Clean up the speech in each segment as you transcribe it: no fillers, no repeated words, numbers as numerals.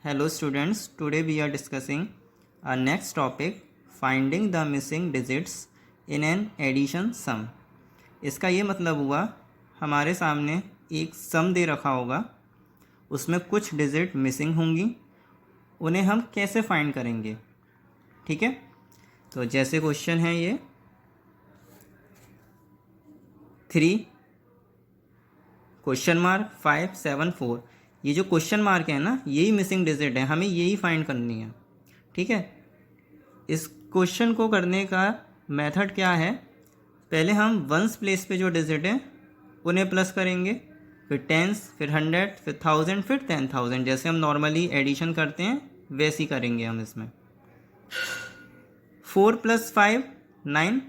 Hello students, today we are discussing our next topic, finding the missing digits in an addition sum. इसका ये मतलब हुआ हमारे सामने एक सम दे रखा होगा, उसमें कुछ डिजिट मिसिंग होंगी, उन्हें हम कैसे फाइंड करेंगे. ठीक है, तो जैसे क्वेश्चन है ये 3 क्वेश्चन मार्क 5 7 4. ये जो क्वेश्चन मार्क है ना, यही मिसिंग डिजिट है, हमें यही फाइंड करनी है. ठीक है, इस क्वेश्चन को करने का मेथड क्या है, पहले हम वंस प्लेस पे जो डिजिट है उन्हें प्लस करेंगे, फिर टेंस, फिर 100, फिर 1000, फिर 10,000. जैसे हम नॉर्मली एडिशन करते हैं वैसे ही करेंगे हम इसमें. 4 + 5 9,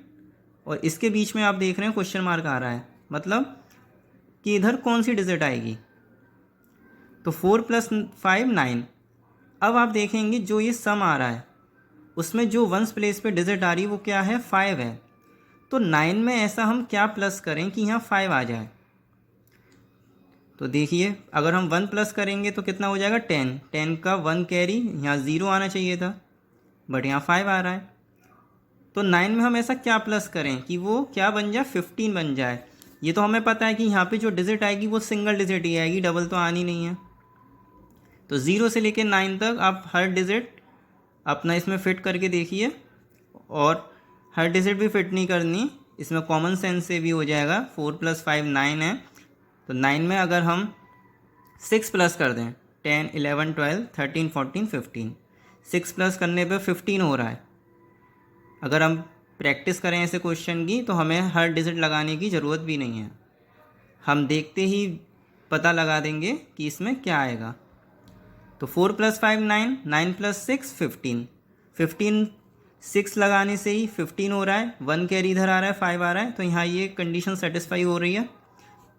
और इसके बीच में आप देख रहे हैं क्वेश्चन मार्क आ रहा है, मतलब कि इधर कौन सी डिजिट आएगी. तो 4 + 5 9. अब आप देखेंगे जो ये सम आ रहा है उसमें जो वंस प्लेस पे डिजिट आ रही है वो क्या है, 5 है. तो 9 में ऐसा हम क्या प्लस करें कि यहाँ 5 आ जाए. तो देखिए, अगर हम 1 प्लस करेंगे तो कितना हो जाएगा, 10. 10 का 1 कैरी, यहाँ 0 आना चाहिए था बट यहाँ 5 आ रहा है. तो 9 में हम ऐसा क्या प्लस करें कि वो क्या बन जाए, 15 बन जाए. ये तो हमें पता है कि यहाँ पे जो डिजिट आएगी वो सिंगल डिजिट ही आएगी, डबल तो आनी नहीं है. तो 0 से लेकर 9 तक आप हर डिजिट अपना इसमें फिट करके देखिए, और हर डिजिट भी फिट नहीं करनी, इसमें कॉमन सेंस से भी हो जाएगा. 4 + 5 9 है, तो 9 में अगर हम 6 प्लस कर दें, 10 11 12 13 14 15, 6 प्लस करने पे 15 हो रहा है. अगर हम प्रैक्टिस करें ऐसे क्वेश्चन की तो हमें हर डिजिट लगाने की ज़रूरत भी नहीं है, हम देखते ही पता लगा देंगे कि इसमें क्या आएगा. तो 4 + 5 9, 9 + 6 15, 15 6 लगाने से ही 15 हो रहा है. 1 कैरी इधर आ रहा है, 5 आ रहा है, तो यहाँ ये कंडीशन सेटिस्फाई हो रही है.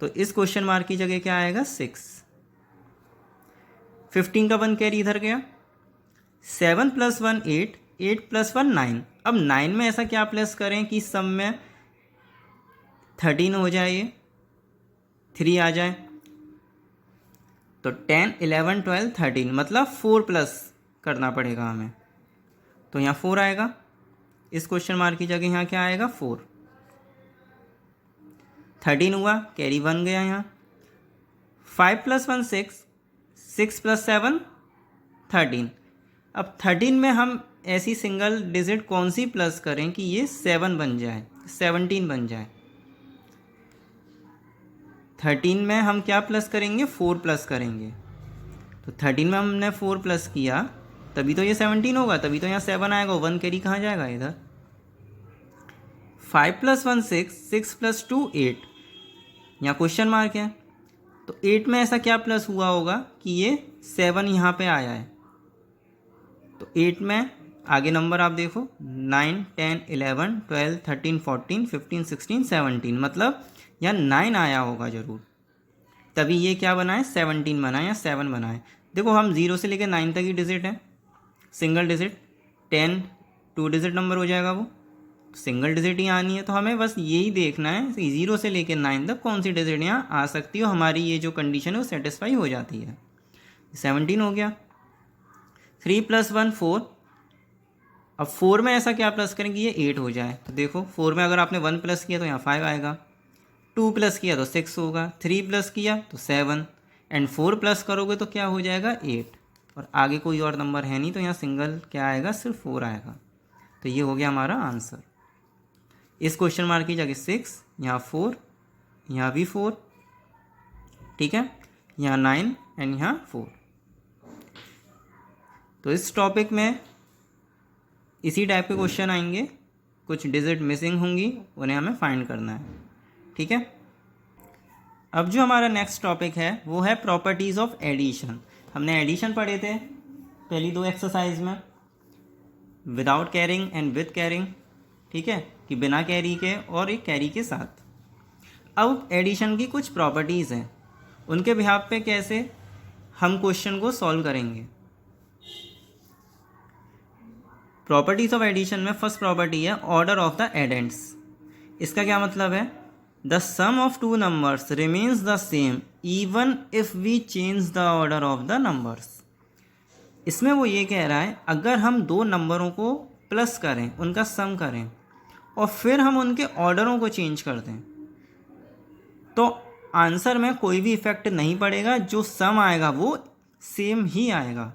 तो इस क्वेश्चन मार्क की जगह क्या आएगा, 6. 15 का 1 कैरी इधर गया. 7 + 1 8, 8 + 1 9. अब 9 में ऐसा क्या प्लस करें कि सम में 13 हो जाए, ये 3 आ जाए. तो 10 11 12 13, मतलब 4 प्लस करना पड़ेगा हमें, तो यहाँ 4 आएगा. इस क्वेश्चन मार्क की जगह यहाँ क्या आएगा, 4. 13 हुआ, कैरी 1 गया यहाँ. 5 + 1 6, 6 + 7 13. अब 13 में हम ऐसी सिंगल डिजिट कौन सी प्लस करें कि ये 7 बन जाए, 17 बन जाए. 13 में हम क्या प्लस करेंगे, 4 प्लस करेंगे. तो 13 में हमने 4 प्लस किया तभी तो ये 17 होगा, तभी तो यहाँ 7 आएगा. 1 कैरी कहाँ जाएगा इधर. 5 + 1 6, 6 + 2 8, यहाँ क्वेश्चन मार्क है. तो 8 में ऐसा क्या प्लस हुआ होगा कि ये 7 यहाँ पे आया है. तो 8 में आगे नंबर आप देखो, 9 10 11 12 13 14 15 16 17, मतलब यहाँ 9 आया होगा ज़रूर, तभी ये क्या बनाए, 17 बनाए या 7 बनाए. देखो हम 0 से लेकर 9 तक ही डिजिट है, सिंगल डिजिट. 10 2 डिजिट नंबर हो जाएगा, वो सिंगल डिजिट ही आनी है. तो हमें बस यही देखना है 0 से लेकर 9 तक कौन सी डिजिट यहाँ आ सकती है, हमारी ये जो कंडीशन है वो सेटिस्फाई हो जाती है. 17 हो गया. 3 + 1 4. अब 4 में ऐसा क्या प्लस करेंगे, ये 8 हो जाए. तो देखो 4 में अगर आपने 1 प्लस किया तो यहाँ 5 आएगा, 2 प्लस किया तो 6 होगा, 3 प्लस किया तो 7, एंड 4 प्लस करोगे तो क्या हो जाएगा, 8. और आगे कोई और नंबर है नहीं, तो यहाँ सिंगल क्या आएगा, सिर्फ 4 आएगा. तो ये हो गया हमारा आंसर. इस क्वेश्चन मार्क की जगह 6, यहाँ 4, यहाँ भी 4, ठीक है, यहाँ 9 एंड यहाँ 4. तो इस टॉपिक में इसी टाइप के क्वेश्चन आएंगे, कुछ डिजिट मिसिंग होंगी, उन्हें हमें फाइंड करना है. ठीक है, अब जो हमारा नेक्स्ट टॉपिक है वो है प्रॉपर्टीज़ ऑफ एडिशन. हमने एडिशन पढ़े थे पहली 2 एक्सरसाइज में, without carrying and with carrying. ठीक है, कि बिना कैरी के और एक कैरी के साथ. अब एडिशन की कुछ प्रॉपर्टीज़ हैं, उनके बिहाफ पे कैसे हम क्वेश्चन को सॉल्व करेंगे. प्रॉपर्टीज़ ऑफ एडिशन में फर्स्ट प्रॉपर्टी है ऑर्डर ऑफ द एडेंट्स. इसका क्या मतलब है, the sum of 2 numbers remains the same even if we change the order of the numbers. इसमें वो ये कह रहा है अगर हम दो नंबरों को प्लस करें, उनका सम करें और फिर हम उनके ऑर्डरों को चेंज कर दें तो आंसर में कोई भी इफेक्ट नहीं पड़ेगा, जो सम आएगा वो सेम ही आएगा।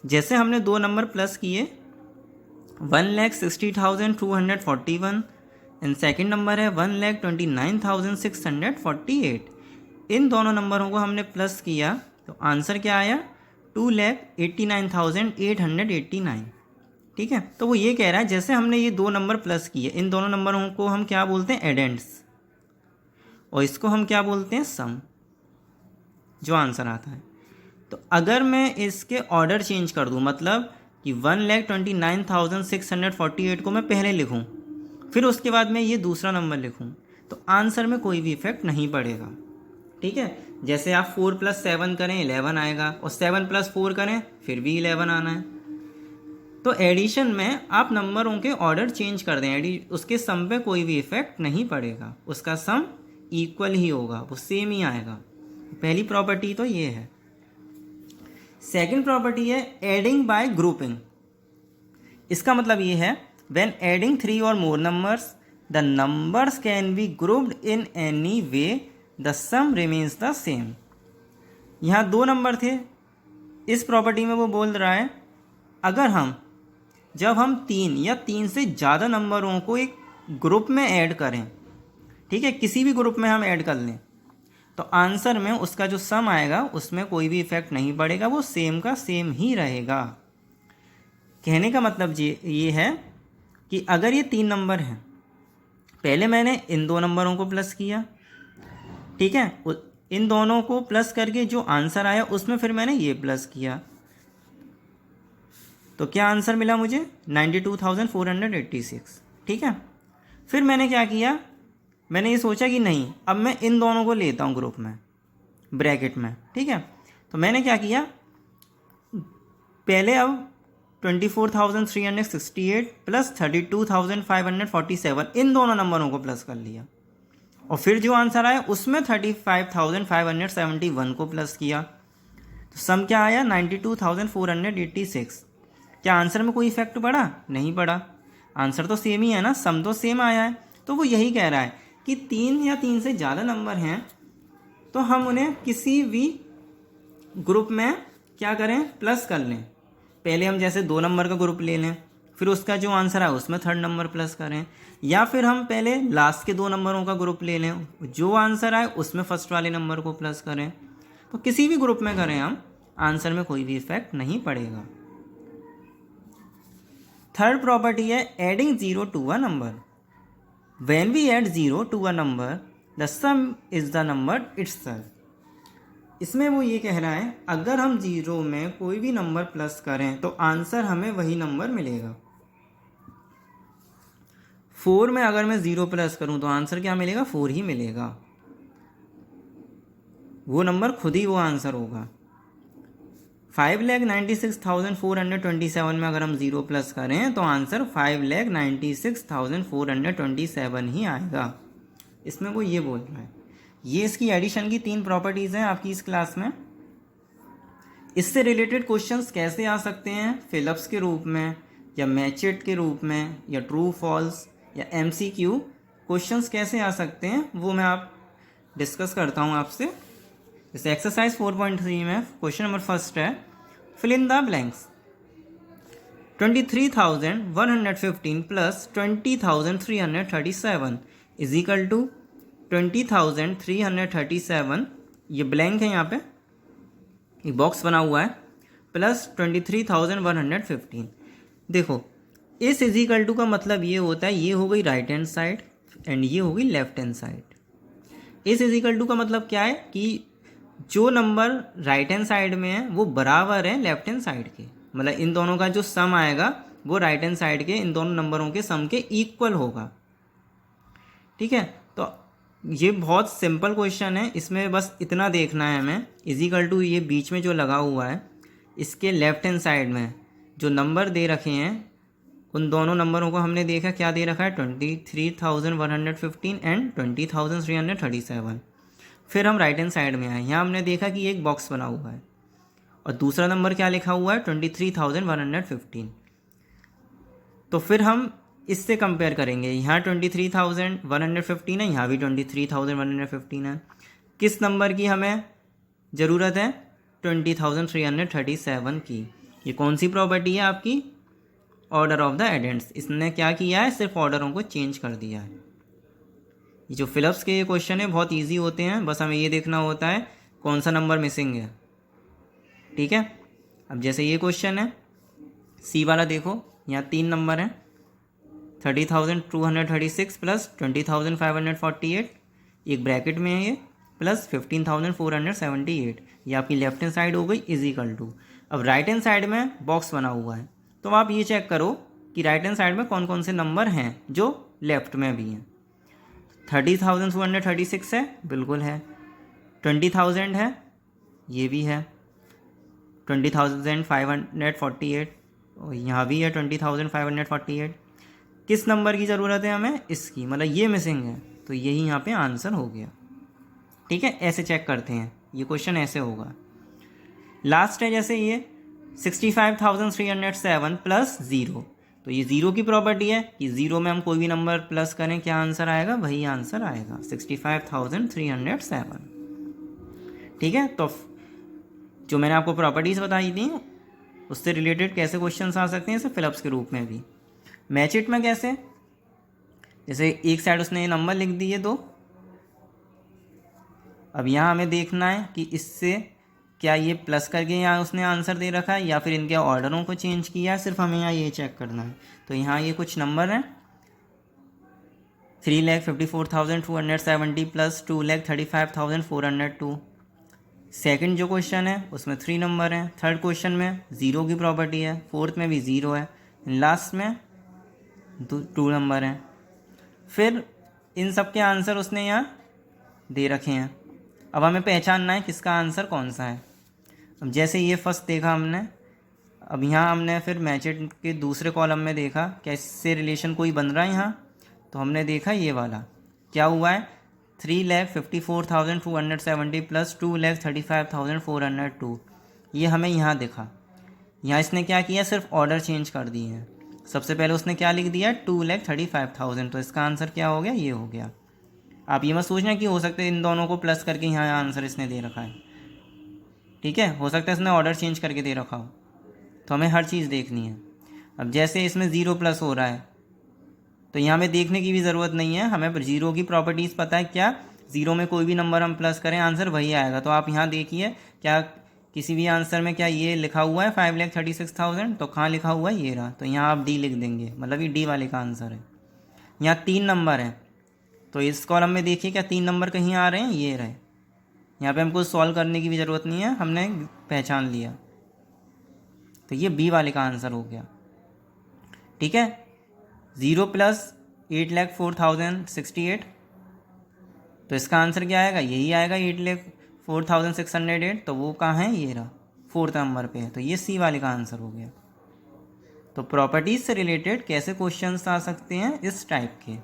जैसे हमने दो नंबर प्लस किए 1,60,241 एंड सेकेंड नंबर है 1,29,648। इन दोनों नंबरों को हमने प्लस किया तो आंसर क्या आया 2,89,889। ठीक है, तो वो ये कह रहा है जैसे हमने ये दो नंबर प्लस किए, इन दोनों नंबरों को हम क्या बोलते हैं एडेंड्स, और इसको हम क्या बोलते हैं सम, जो आंसर आता है। तो अगर मैं इसके ऑर्डर चेंज कर दूं, मतलब कि 1,29,648 को मैं पहले लिखूं, फिर उसके बाद मैं ये दूसरा नंबर लिखूं, तो आंसर में कोई भी इफेक्ट नहीं पड़ेगा। ठीक है, जैसे आप 4 + 7 करें 11 आएगा, और 7 + 4 करें फिर भी 11 आना है। तो एडिशन में आप नंबरों के ऑर्डर चेंज कर दें, उसके सम पे कोई भी इफेक्ट नहीं पड़ेगा, उसका सम इक्वल ही होगा, वो सेम ही आएगा। पहली प्रॉपर्टी तो ये है। सेकंड प्रॉपर्टी है एडिंग बाय ग्रुपिंग। इसका मतलब ये है when adding 3 or more numbers the numbers can be grouped in any way the sum remains the same. यहाँ दो नंबर थे, इस प्रॉपर्टी में वो बोल रहा है अगर जब हम 3 या 3 से ज़्यादा नंबरों को एक ग्रुप में ऐड करें, ठीक है, किसी भी ग्रुप में हम ऐड कर लें, तो आंसर में उसका जो सम आएगा उसमें कोई भी इफेक्ट नहीं पड़ेगा, वो सेम का सेम ही रहेगा। कहने का मतलब ये है कि अगर ये 3 नंबर हैं, पहले मैंने इन दो नंबरों को प्लस किया, ठीक है, इन दोनों को प्लस करके जो आंसर आया उसमें फिर मैंने ये प्लस किया, तो क्या आंसर मिला मुझे 92,486। ठीक है, फिर मैंने क्या किया, मैंने ये सोचा कि नहीं अब मैं इन दोनों को लेता हूँ ग्रुप में, ब्रैकेट में। ठीक है, तो मैंने क्या किया, पहले अब 24,368 प्लस 32,547 इन दोनों नंबरों को प्लस कर लिया, और फिर जो आंसर आया उसमें 35,571 को प्लस किया, तो सम क्या आया 92,486। क्या आंसर में कोई इफेक्ट पड़ा? नहीं पड़ा, आंसर तो सेम ही है ना, सम तो सेम आया है। तो वो यही कह रहा है कि 3 या 3 से ज़्यादा नंबर हैं तो हम उन्हें किसी भी ग्रुप में क्या करें, प्लस कर लें। पहले हम जैसे 2 नंबर का ग्रुप ले लें, फिर उसका जो आंसर है उसमें 3rd नंबर प्लस करें, या फिर हम पहले लास्ट के 2 नंबरों का ग्रुप ले लें, जो आंसर आए उसमें फर्स्ट वाले नंबर को प्लस करें। तो किसी भी ग्रुप में करें हम, आंसर में कोई भी इफेक्ट नहीं पड़ेगा। थर्ड प्रॉपर्टी है adding 0 to a number. When we add 0 to a number, the sum is the number itself. इसमें वो ये कह रहा है अगर हम 0 में कोई भी नंबर प्लस करें तो आंसर हमें वही नंबर मिलेगा। 4 में अगर मैं 0 प्लस करूं तो आंसर क्या मिलेगा, 4 ही मिलेगा, वो नंबर खुद ही वो आंसर होगा। 5,96,427 में अगर हम 0 प्लस करें तो आंसर 5,96,427 ही आएगा। इसमें वो ये बोल रहा है। ये इसकी एडिशन की 3 प्रॉपर्टीज़ हैं आपकी इस क्लास में। इससे रिलेटेड क्वेश्चंस कैसे आ सकते हैं, फिलअप्स के रूप में या मैचेट के रूप में या ट्रू फॉल्स या MCQ क्वेश्चंस कैसे आ सकते हैं, वो मैं आप डिस्कस करता हूँ आपसे। जैसे एक्सरसाइज 4.3 में क्वेश्चन नंबर फर्स्ट है fill in the blanks. 23,115 plus 20,337 is equal to 20,337, ये ब्लैंक है, यहाँ पे एक बॉक्स बना हुआ है, प्लस 23,115। देखो इस इज इक्वल टू का मतलब ये होता है, ये हो गई राइट हैंड साइड एंड ये हो गई लेफ्ट हैंड साइड। इस इज इक्वल टू का मतलब क्या है कि जो नंबर राइट हैंड साइड में है वो बराबर है लेफ्ट हैंड साइड के, मतलब इन दोनों का जो सम आएगा वो राइट हैंड साइड के इन दोनों नंबरों के सम के इक्वल होगा। ठीक है, तो ये बहुत सिंपल क्वेश्चन है, इसमें बस इतना देखना है हमें, इज इक्वल टू ये बीच में जो लगा हुआ है इसके लेफ्ट हैंड साइड में जो नंबर दे रखे हैं उन दोनों नंबरों को हमने देखा क्या दे रखा है 23,115 एंड 20,337। फिर हम राइट हैंड साइड में आए, यहाँ हमने देखा कि एक बॉक्स बना हुआ है और दूसरा नंबर क्या लिखा हुआ है 23,115। तो फिर हम इससे कंपेयर करेंगे, यहाँ 23,115 है, यहाँ भी 23,115 है। किस नंबर की हमें ज़रूरत है? 20,337 की। ये कौन सी प्रॉपर्टी है आपकी? Order of the addends. इसने क्या किया है? सिर्फ ऑर्डरों को चेंज कर दिया है। ये जो फिलप्स के ये क्वेश्चन है बहुत इजी होते हैं, बस हमें ये देखना होता है कौन सा नंबर मिसिंग है। ठीक है, अब जैसे ये क्वेश्चन है सी वाला, देखो यहाँ 3 नंबर हैं, 30,236 प्लस 20,548, एक ब्रैकेट में है ये, प्लस 15,478। ये आपकी लेफ्ट हैंड साइड हो गई इजिकल टू। अब राइट हैंड साइड में बॉक्स बना हुआ है, तो आप ये चेक करो कि राइट हैंड साइड में कौन कौन से नंबर हैं जो लेफ्ट में भी हैं। 30,236 है, बिल्कुल है। 20,000 है, ये भी है। 20,548 और यहाँ भी है 20,548। किस नंबर की ज़रूरत है हमें? इसकी, मतलब ये मिसिंग है, तो यही यहाँ पे आंसर हो गया। ठीक है, ऐसे चेक करते हैं, ये क्वेश्चन ऐसे होगा। लास्ट है जैसे ये 65,307 प्लस 0, तो ये ज़ीरो की प्रॉपर्टी है कि ज़ीरो में हम कोई भी नंबर प्लस करें क्या आंसर आएगा? वही आंसर आएगा 65,307। ठीक है, तो जो मैंने आपको प्रॉपर्टीज़ बताई थी उससे रिलेटेड कैसे क्वेश्चंस आ सकते हैं, जैसे फिलप्स के रूप में भी। मैच इट में कैसे? जैसे एक साइड उसने ये नंबर लिख दिए दो, अब यहाँ हमें देखना है कि इससे क्या ये प्लस करके यहाँ उसने आंसर दे रखा है या फिर इनके ऑर्डरों को चेंज किया है, सिर्फ हमें यहाँ ये चेक करना है। तो यहाँ ये कुछ नंबर हैं, 3,54,270 प्लस 2,35,402। सेकंड जो क्वेश्चन है उसमें 3 नंबर हैं, थर्ड क्वेश्चन में 0 की प्रॉपर्टी है, फोर्थ में भी 0 है, लास्ट में 2 नंबर हैं। फिर इन सब के आंसर उसने यहाँ दे रखे हैं। अब हमें पहचानना है किसका आंसर कौन सा है। अब जैसे ये फर्स्ट देखा हमने, अब यहाँ हमने फिर मैचेट के दूसरे कॉलम में देखा क्या इससे रिलेशन कोई बन रहा है यहाँ, तो हमने देखा ये वाला क्या हुआ है 3,54,270 प्लस 2,35,402। ये हमें यहाँ दिखा। यहाँ इसने क्या किया? सिर्फ ऑर्डर चेंज कर दिए हैं। सबसे पहले उसने क्या लिख दिया? 2,35,000, तो इसका आंसर क्या हो गया? ये हो गया। आप ये मत सोचना कि हो सकता है इन दोनों को प्लस करके यहाँ आंसर इसने दे रखा है। ठीक है, हो सकता है इसने ऑर्डर चेंज करके दे रखा हो, तो हमें हर चीज़ देखनी है। अब जैसे इसमें 0 प्लस हो रहा है, तो यहाँ में देखने की भी ज़रूरत नहीं है, हमें 0 की प्रॉपर्टीज़ पता है क्या, 0 में कोई भी नंबर हम प्लस करें आंसर वही आएगा। तो आप यहाँ देखिए क्या किसी भी आंसर में क्या ये लिखा हुआ है 5,36,000, तो कहाँ लिखा हुआ है? ये रहा, तो यहाँ आप डी लिख देंगे, मतलब ये डी वाले का आंसर है। यहाँ 3 नंबर हैं, तो इस कॉलम में देखिए क्या 3 नंबर कहीं आ रहे हैं? ये रहे। यहाँ पे हमको सॉल्व करने की भी ज़रूरत नहीं है, हमने पहचान लिया, तो ये बी वाले का आंसर हो गया। ठीक है, 0 प्लस 8,04,068, तो इसका आंसर क्या आएगा? यही आएगा 8,04,608। तो वो कहाँ है? ये रहा, 4th नंबर पे है, तो ये सी वाले का आंसर हो गया। तो प्रॉपर्टीज से रिलेटेड कैसे क्वेश्चंस आ सकते हैं? इस टाइप के।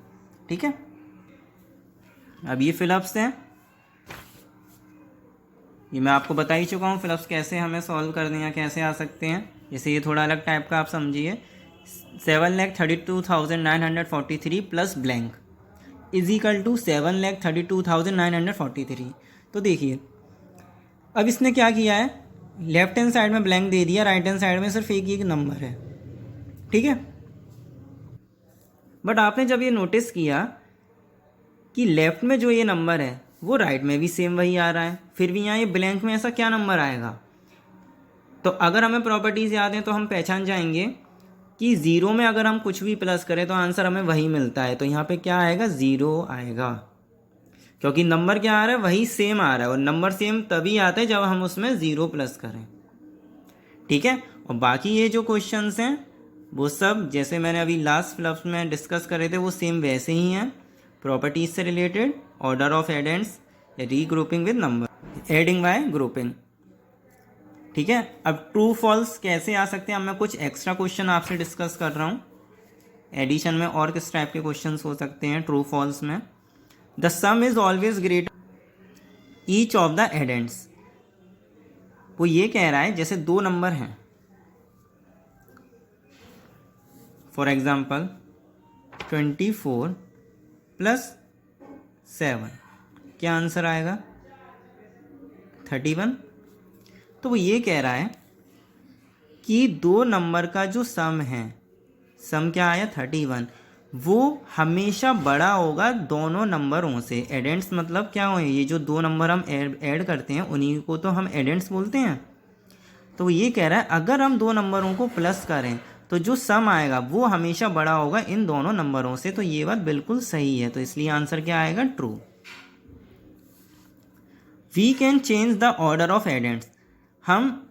ठीक है, अब ये फिलप्स हैं, ये मैं आपको बता ही चुका हूँ फिलप्स कैसे हमें सॉल्व करने या कैसे आ सकते हैं। जैसे ये थोड़ा अलग टाइप का आप समझिए, 7,32,943 plus blank is equal to 7,32,943। तो देखिए अब इसने क्या किया है, लेफ्ट हैंड साइड में ब्लैंक दे दिया, राइट हैंड साइड में सिर्फ एक नंबर है। ठीक है, बट आपने जब ये नोटिस किया कि लेफ्ट में जो ये नंबर है वो राइट में भी सेम वही आ रहा है, फिर भी यहाँ ये ब्लैंक में ऐसा क्या नंबर आएगा? तो अगर हमें प्रॉपर्टीज़ याद हैं तो हम पहचान जाएंगे कि 0 में अगर हम कुछ भी प्लस करें तो आंसर हमें वही मिलता है। तो यहाँ पे क्या आएगा? 0 आएगा, क्योंकि नंबर क्या आ रहा है? वही सेम आ रहा है, और नंबर सेम तभी आता है जब हम उसमें 0 प्लस करें। ठीक है, और बाकी ये जो क्वेश्चंस हैं वो सब जैसे मैंने अभी लास्ट फिलप्स में डिस्कस करे थे वो सेम वैसे ही हैं। प्रॉपर्टीज से related, order of addends, regrouping with number, adding by grouping. ठीक है, अब ट्रू फॉल्स कैसे आ सकते हैं? अब मैं कुछ एक्स्ट्रा क्वेश्चन आपसे डिस्कस कर रहा हूँ। एडिशन में और किस टाइप के क्वेश्चंस हो सकते हैं ट्रू फॉल्स में? The some is always greater each of the addends. वो ये कह रहा है जैसे दो नंबर हैं, फॉर एग्जाम्पल 24 + 7, क्या आंसर आएगा? 31। तो वो ये कह रहा है कि दो नंबर का जो सम है, सम क्या आया 31, वो हमेशा बड़ा होगा दोनों नंबरों से। एडेंट्स मतलब क्या हुए? ये जो दो नंबर हम ऐड करते हैं उन्हीं को तो हम एडेंट्स बोलते हैं। तो वो ये कह रहा है अगर हम दो नंबरों को प्लस करें तो जो सम आएगा वो हमेशा बड़ा होगा इन दोनों नंबरों से। तो ये बात बिल्कुल सही है, तो इसलिए आंसर क्या आएगा? True. We can change the order of addends. हम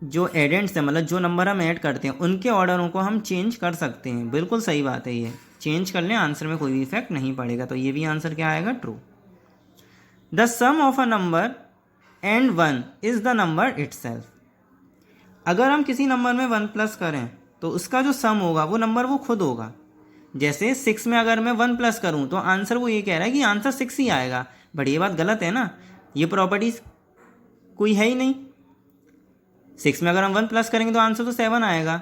जो एडेंट्स हैं, मतलब जो नंबर हम ऐड करते हैं, उनके ऑर्डरों को हम चेंज कर सकते हैं। बिल्कुल सही बात है, ये चेंज कर लें, आंसर में कोई भी इफेक्ट नहीं पड़ेगा। तो ये भी आंसर क्या आएगा? True. The sum of a number and 1 is the number itself. अगर हम किसी नंबर में 1 प्लस करें तो उसका जो सम होगा वो नंबर वो खुद होगा। जैसे 6 में अगर मैं 1 प्लस करूं तो आंसर वो ये कह रहा है कि आंसर 6 ही आएगा, बट ये बात गलत है ना, ये प्रॉपर्टीज कोई है ही नहीं। 6 में अगर हम 1 प्लस करेंगे तो आंसर तो 7 आएगा।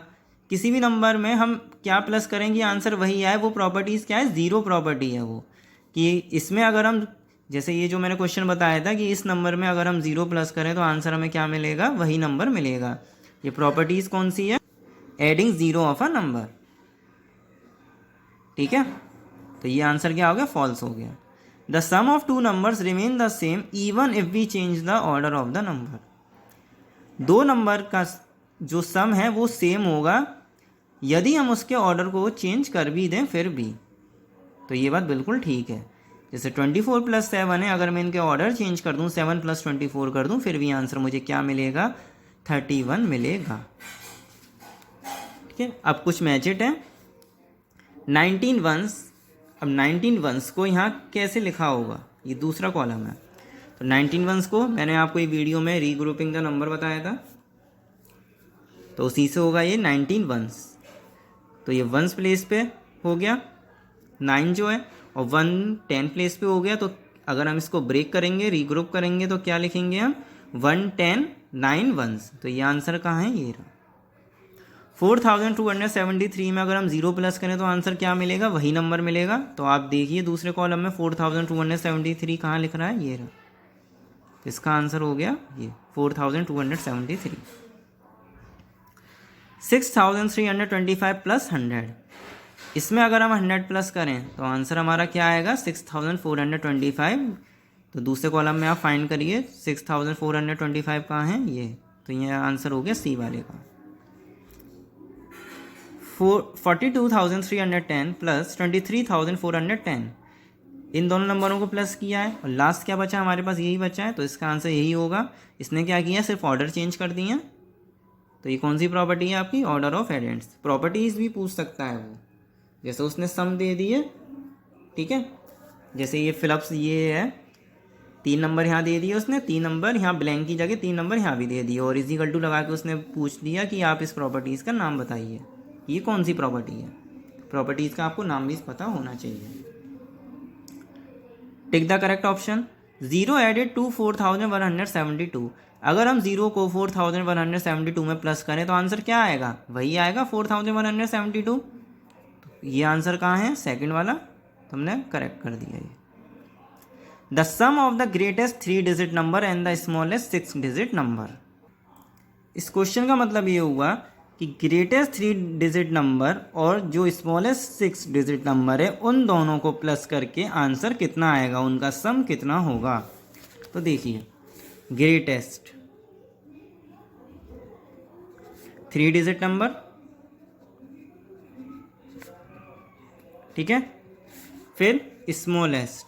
किसी भी नंबर में हम क्या प्लस करेंगे आंसर वही आए, वो प्रॉपर्टीज़ क्या है? ज़ीरो प्रॉपर्टी है वो, कि इसमें अगर हम, जैसे ये जो मैंने क्वेश्चन बताया था कि इस नंबर में अगर हम 0 प्लस करें तो आंसर हमें क्या मिलेगा? वही नंबर मिलेगा। ये प्रॉपर्टीज़ कौन सी है? Adding zero of a number. ठीक है, तो ये आंसर क्या हो गया? फॉल्स हो गया। The sum of two numbers remain the same even if we change the order of the number. दो नंबर का जो सम है वो सेम होगा यदि हम उसके ऑर्डर को चेंज कर भी दें फिर भी। तो ये बात बिल्कुल ठीक है। जैसे 24 + 7 है, अगर मैं इनके ऑर्डर चेंज कर दूं, 7 + 24 कर दूं, फिर भी आंसर मुझे क्या मिलेगा? 31 मिलेगा। ठीक है, अब कुछ मैचेट है। 19 वंस, अब 19 वंस को यहाँ कैसे लिखा होगा? ये दूसरा कॉलम है। तो 19 वंस को मैंने आपको ये वीडियो में रीग्रुपिंग द नंबर बताया था, तो उसी से होगा ये 19 वंस। तो ये वंस प्लेस पे हो गया 9 जो है, और 1 10 प्लेस पे हो गया। तो अगर हम इसको ब्रेक करेंगे, रीग्रुप करेंगे, तो क्या लिखेंगे हम? 1 10 9 वंस। तो ये आंसर कहाँ है? ये रहा। 4273 में अगर हम 0 प्लस करें तो आंसर क्या मिलेगा? वही नंबर मिलेगा। तो आप देखिए दूसरे कॉलम में 4273 कहाँ लिख रहा है? ये रहा। तो इसका आंसर हो गया ये 4273। 6325 + 100, इसमें अगर हम 100 प्लस करें तो आंसर हमारा क्या आएगा? 6425। तो दूसरे कॉलम में आप फाइंड करिए 6425 कहाँ है? ये, तो ये आंसर हो गया सी वाले का। 42,310 + 23,410, इन दोनों नंबरों को प्लस किया है और लास्ट क्या बचा? हमारे पास यही बचा है, तो इसका आंसर यही होगा। इसने क्या किया? सिर्फ ऑर्डर चेंज कर दिए। तो ये कौन सी प्रॉपर्टी है आपकी? Order of addends. प्रॉपर्टीज भी पूछ सकता है वो, जैसे उसने सम दे दिए। ठीक है, जैसे ये फिलअप्स ये है, 3 नंबर यहाँ दे दिए उसने, 3 नंबर यहाँ ब्लैंक की जगह 3 नंबर यहाँ भी दे दिए, और इजी = लगा के उसने पूछ दिया कि आप इस प्रॉपर्टीज़ का नाम बताइए। ये कौन सी प्रॉपर्टी है? प्रॉपर्टीज़ का आपको नाम भी पता होना चाहिए। Tick the correct option. 0 added to 4172। अगर हम 0 को 4172 में प्लस करें तो आंसर क्या आएगा? वही आएगा 4172। ये आंसर कहाँ है? सेकंड वाला, तो हमने करेक्ट कर दिया ये। The sum of the greatest 3 digit number and the smallest 6 digit number. इस क्वेश्चन का मतलब ये हुआ कि ग्रेटेस्ट 3 डिजिट नंबर और जो स्मॉलेस्ट 6 डिजिट नंबर है उन दोनों को प्लस करके आंसर कितना आएगा, उनका सम कितना होगा। तो देखिए, ग्रेटेस्ट 3 डिजिट नंबर, ठीक है, फिर स्मॉलेस्ट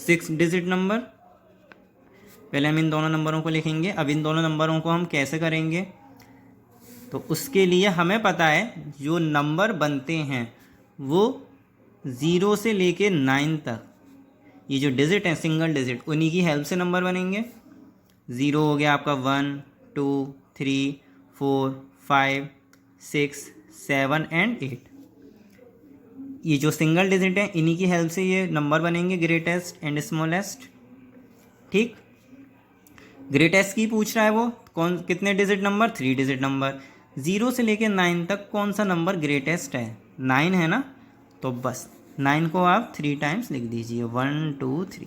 6 डिजिट नंबर। पहले हम इन दोनों नंबरों को लिखेंगे। अब इन दोनों नंबरों को हम कैसे करेंगे? तो उसके लिए हमें पता है जो नंबर बनते हैं वो 0 से लेके 9 तक, ये जो डिजिट हैं सिंगल डिजिट, उन्हीं की हेल्प से नंबर बनेंगे। 0 हो गया आपका 1 2 3 4 5 6 7 एंड 8। ये जो सिंगल डिजिट है इन्हीं की हेल्प से ये नंबर बनेंगे, ग्रेटेस्ट एंड स्मॉलेस्ट। ठीक। ग्रेटेस्ट की पूछ रहा है वो, कौन कितने डिजिट नंबर, 3 डिजिट नंबर। 0 से लेकर 9 तक कौन सा नंबर ग्रेटेस्ट है, 9 है ना, तो बस 9 को आप 3 टाइम्स लिख दीजिए, 1 2 3।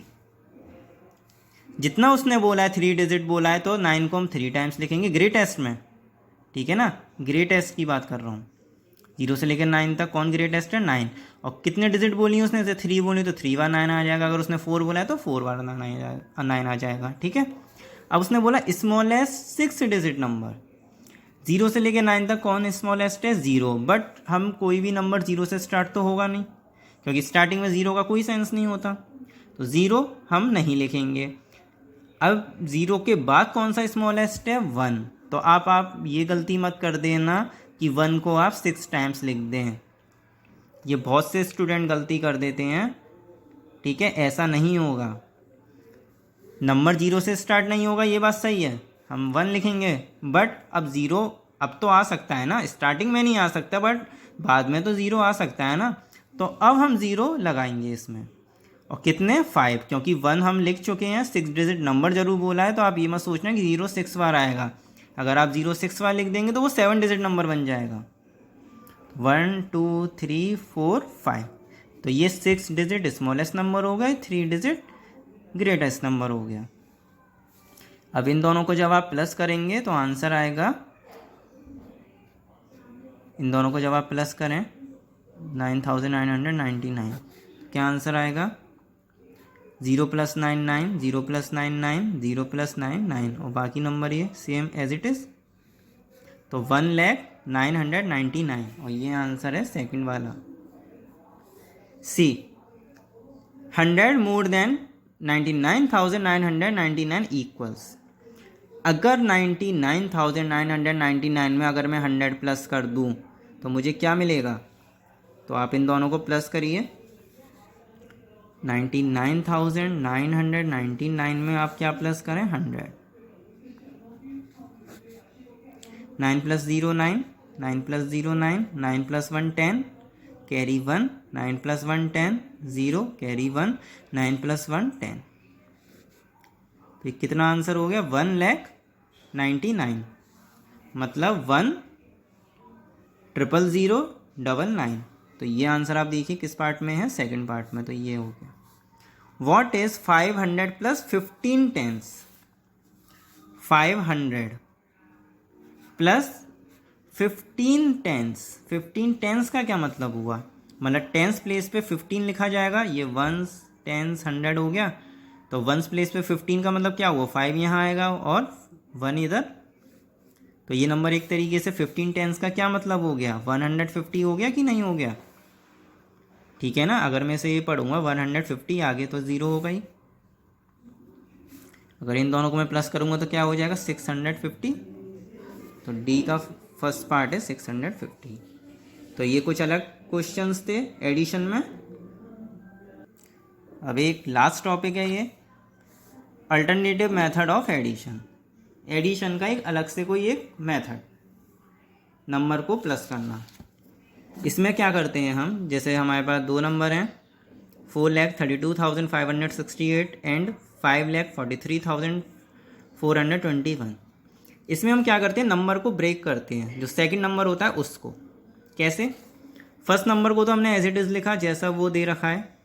जितना उसने बोला है 3 डिजिट बोला है, तो 9 को हम 3 टाइम्स लिखेंगे ग्रेटेस्ट में, ठीक है ना। ग्रेटेस्ट की बात कर रहा हूँ, 0 से लेकर 9 तक कौन ग्रेटेस्ट है, 9। और कितने डिजिट बोली है उसने, 3 बोली तो 3 बार 9 आ जाएगा। अगर उसने 4 बोला है तो 4 बार 9 आ जाएगा, ठीक है। अब उसने बोला स्मॉलेस्ट 6 डिजिट नंबर, 0 से लेकर 9 तक कौन स्मॉलेस्ट है, 0। बट हम कोई भी नंबर 0 से स्टार्ट तो होगा नहीं, क्योंकि स्टार्टिंग में 0 का कोई सेंस नहीं होता, तो 0 हम नहीं लिखेंगे। अब 0 के बाद कौन सा स्मॉलेस्ट है, 1। तो आप ये गलती मत कर देना कि 1 को आप 6 टाइम्स लिख दें, ये बहुत से स्टूडेंट गलती कर देते हैं, ठीक है। ऐसा नहीं होगा, नंबर 0 से स्टार्ट नहीं होगा, ये बात सही है, हम 1 लिखेंगे। बट अब 0 अब तो आ सकता है ना, स्टार्टिंग में नहीं आ सकता, बट बाद में तो 0 आ सकता है ना, तो अब हम 0 लगाएंगे इसमें। और कितने, 5, क्योंकि 1 हम लिख चुके हैं, 6 डिजिट नंबर जरूर बोला है, तो आप ये मत सोचना कि 0 6 बार आएगा। अगर आप 0 6 बार लिख देंगे तो वो 7 डिजिट नंबर बन जाएगा, 1 2 3 4 5। तो ये 6 डिजिट स्मॉलेस्ट नंबर हो गए, 3 डिजिट ग्रेटेस्ट नंबर हो गया। अब इन दोनों को जब आप प्लस करेंगे तो आंसर आएगा, इन दोनों को जब आप प्लस करें 9999, क्या आंसर आएगा, 0 + 9 9, 0 + 9 9, 0 + 9 9, और बाकी नंबर ये सेम एज इट इज़, तो 1,09,99, और ये आंसर है सेकंड वाला, सी। 100 मोर देन 99,999 इक्वल्स, अगर 99,999 में अगर मैं 100 प्लस कर दूं तो मुझे क्या मिलेगा, तो आप इन दोनों को प्लस करिए। 99,999 में आप क्या प्लस करें, 100, 9 + 0 9, 9 + 0 9, 9 + 1 10, कैरी 1, 9 + 1 10, 0 कैरी 1, 9 + 1 10, तो कितना आंसर हो गया, 1,99,000, मतलब 1,000,099। तो ये आंसर आप देखिए किस पार्ट में है, सेकंड पार्ट में, तो ये हो गया। What is 500 + 15 tens, 500 + 15 tens, 15 tens का क्या मतलब हुआ, मतलब टेंस प्लेस पे 15 लिखा जाएगा, ये वंस टेंस 100 हो गया, तो वंस प्लेस पे 15 का मतलब क्या हुआ, 5 यहाँ आएगा और 1 इधर, तो ये नंबर एक तरीके से 15 टेंस का क्या मतलब हो गया, 150 हो गया कि नहीं हो गया, ठीक है ना। अगर मैं से ये पढ़ूंगा 150, आगे तो 0 हो गई, अगर इन दोनों को मैं प्लस करूंगा तो क्या हो जाएगा, 650, तो डी का फर्स्ट पार्ट है 650। तो ये कुछ अलग क्वेश्चंस थे एडिशन में। अब एक लास्ट टॉपिक है ये, alternative method of addition, addition का एक अलग से कोई एक मेथड, नंबर को प्लस करना। इसमें क्या करते हैं हम, जैसे हमारे पास दो नंबर हैं, 4,32,568 एंड 5,43,421। इसमें हम क्या करते हैं, नंबर को ब्रेक करते हैं, जो सेकंड नंबर होता है उसको। कैसे, फर्स्ट नंबर को तो हमने एज इट इज़ लिखा जैसा वो दे रखा है,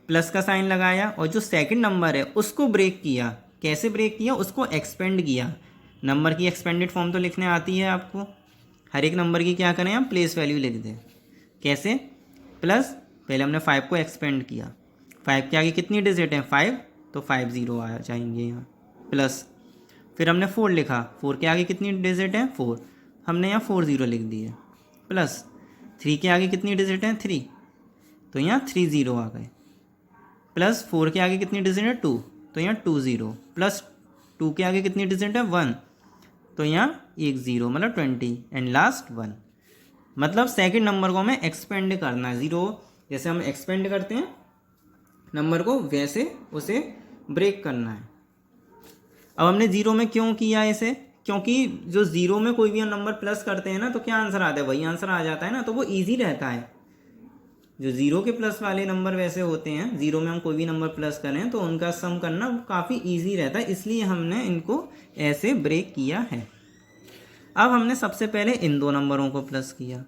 प्लस का साइन लगाया, और जो सेकंड नंबर है उसको ब्रेक किया। कैसे ब्रेक किया, उसको एक्सपेंड किया। नंबर की एक्सपेंडेड फॉर्म तो लिखने आती है आपको, हर एक नंबर की क्या करें हम, प्लेस वैल्यू लिख दें। कैसे, प्लस, पहले हमने 5 को एक्सपेंड किया, 5 के आगे कितनी डिजिट है, 5, तो 5 0 आ जाएंगे यहाँ, प्लस, फिर हमने 4 लिखा, 4 के आगे कितनी डिजिट है, 4, हमने यहाँ 4 0 लिख दिए, प्लस 3 के आगे कितनी डिजिट है, 3, तो यहाँ 3 0 आ गए, प्लस 4 के आगे कितनी डिजिट है, 2, तो यहाँ 2 0, प्लस 2 के आगे कितनी डिजिट है, 1, तो यहाँ 1 0, मतलब 20, एंड लास्ट 1। मतलब सेकंड नंबर को हमें एक्सपेंड करना है, 0 जैसे हम एक्सपेंड करते हैं नंबर को, वैसे उसे ब्रेक करना है। अब हमने 0 में क्यों किया इसे, क्योंकि जो 0 में कोई भी हम नंबर प्लस करते हैं ना, तो क्या आंसर आता है, वही आंसर आ जाता है ना, तो वो ईजी रहता है। जो ज़ीरो के प्लस वाले नंबर वैसे होते हैं, ज़ीरो में हम कोई भी नंबर प्लस करें तो उनका सम करना काफ़ी इजी रहता है, इसलिए हमने इनको ऐसे ब्रेक किया है। अब हमने सबसे पहले इन दो नंबरों को प्लस किया।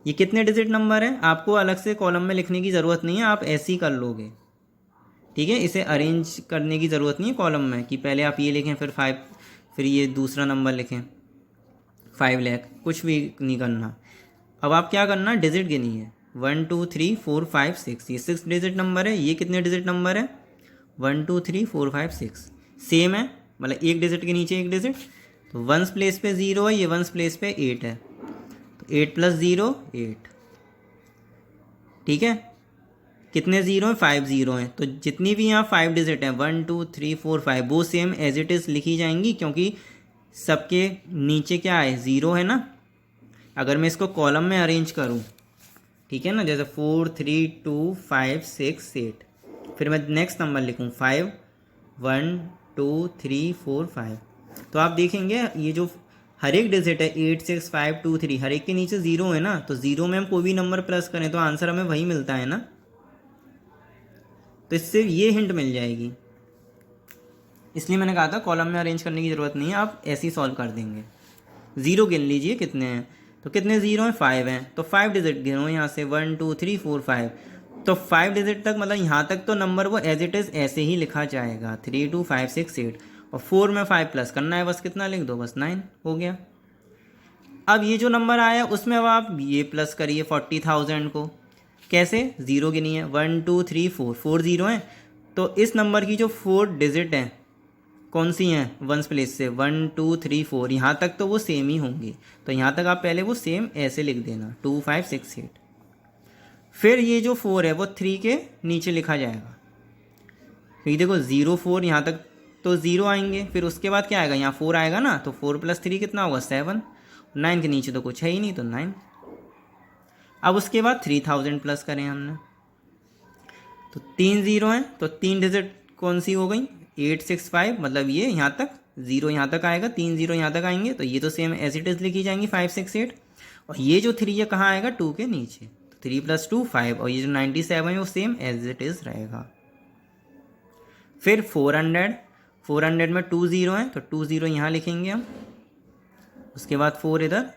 ये कितने डिजिट नंबर है, आपको अलग से कॉलम में लिखने की ज़रूरत नहीं है, आप ऐसे ही कर लोगे, ठीक है। इसे अरेंज करने की ज़रूरत नहीं है कॉलम में कि पहले आप ये लिखें फिर 5, फिर ये दूसरा नंबर लिखें 5 लाख, कुछ भी नहीं करना। अब आप क्या करना, डिजिट गिनी है 1 2 3 4 5 6, ये 6 डिजिट नंबर है। ये कितने डिजिट नंबर है, 1 2 3 4 5 6, सेम है, मतलब एक डिजिट के नीचे एक डिजिट। तो वंस प्लेस पे 0 है, ये वंस प्लेस पे 8 है, तो 8 + 0 8, ठीक है। कितने ज़ीरो हैं, 5 ज़ीरो हैं, तो जितनी भी यहाँ 5 डिजिट हैं 1 2 3 4 5 वो सेम एज इट इज़ लिखी जाएंगी, क्योंकि सबके नीचे क्या है, ज़ीरो है ना। अगर मैं इसको कॉलम में अरेंज करूँ, ठीक है ना, जैसे 4 3 2 5 6 8, फिर मैं नेक्स्ट नंबर लिखूँ 5 1 2 3 4 5, तो आप देखेंगे ये जो हर एक डिजिट है 8 6 5 2 3, हर एक के नीचे ज़ीरो है ना, तो ज़ीरो में हम कोई भी नंबर प्लस करें तो आंसर हमें वही मिलता है ना। तो इससे ये हिंट मिल जाएगी, इसलिए मैंने कहा था कॉलम में अरेंज करने की ज़रूरत नहीं है, आप ऐसे ही सॉल्व कर देंगे। ज़ीरो गिन लीजिए कितने हैं, तो कितने ज़ीरो हैं, 5 हैं, तो 5 डिजिट गिनो यहाँ से 1 2 3 4 5, तो 5 डिजिट तक, मतलब यहाँ तक तो नंबर वो एज इट इज़ ऐसे ही लिखा जाएगा 3 2 5 6 8, और 4 में 5 प्लस करना है, बस कितना लिख दो, बस 9 हो गया। अब ये जो नंबर आया उसमें अब आप ये प्लस करिए 40,000 को, कैसे, ज़ीरो गिनिए 1 2 3 4, 4 ज़ीरो हैं, तो इस नंबर की जो 4 डिजिट हैं कौन सी हैं, वंस प्लेस से 1 2 3 4, यहाँ तक तो वो सेम ही होंगी, तो यहाँ तक आप पहले वो सेम ऐसे लिख देना 2 5 6 8। फिर ये जो 4 है वो 3 के नीचे लिखा जाएगा, क्योंकि देखो 0 4 यहाँ तक तो ज़ीरो आएंगे, फिर उसके बाद क्या आएगा, यहाँ 4 आएगा ना, तो 4 + 3 कितना होगा, 7, 9 के नीचे तो कुछ है ही नहीं, तो 9। अब उसके बाद 3000 प्लस करें हमने, तो 3 ज़ीरो हैं, तो 3 डिजिट कौन सी हो गई, 8 6 5, मतलब ये यहाँ तक ज़ीरो यहाँ तक आएगा, 3 ज़ीरो यहाँ तक आएंगे, तो ये तो सेम एज इट इज़ लिखी जाएंगी 5 6 8, और ये जो 3 है कहाँ आएगा, 2 के नीचे, तो 3 + 2 5, और ये जो 97 है वो सेम एज इट इज़ रहेगा। फिर 400 में 2 ज़ीरो हैं, तो 2 ज़ीरो यहाँ लिखेंगे हम, उसके बाद 4 इधर,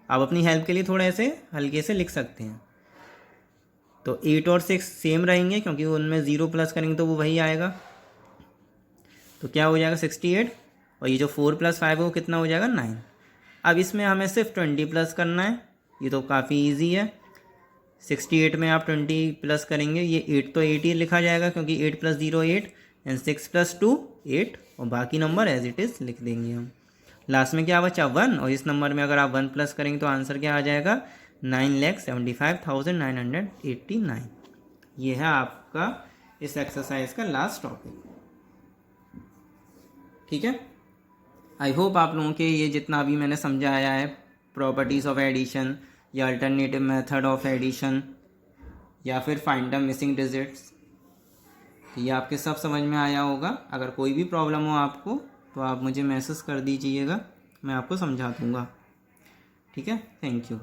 आप अपनी हेल्प के लिए थोड़ा ऐसे हल्के से लिख सकते हैं, तो 8 और 6 सेम रहेंगे, क्योंकि उनमें ज़ीरो प्लस करेंगे तो वो वही आएगा, तो क्या हो जाएगा 68, और ये जो 4 + 5 है वो कितना हो जाएगा, 9। अब इसमें हमें सिर्फ 20 प्लस करना है, ये तो काफ़ी इजी है। 68 में आप 20 प्लस करेंगे, ये 8 तो 8 ही लिखा जाएगा, क्योंकि 8 + 0 8, एंड 6 + 2 8, और बाकी नंबर एज इट इज़ लिख देंगे हम। लास्ट में क्या बचा, 1, और इस नंबर में अगर आप 1 प्लस करेंगे तो आंसर क्या आ जाएगा, 9,75,989। ये है आपका इस एक्सरसाइज का लास्ट टॉपिक, ठीक है। आई होप आप लोगों के ये जितना अभी मैंने समझाया है, प्रॉपर्टीज़ ऑफ एडिशन या अल्टरनेटिव मेथड ऑफ एडिशन या फिर फाइंड द मिसिंग डिजिट्स, ये आपके सब समझ में आया होगा। अगर कोई भी प्रॉब्लम हो आपको तो आप मुझे मैसेज कर दीजिएगा, मैं आपको समझा दूँगा, ठीक है। Thank you.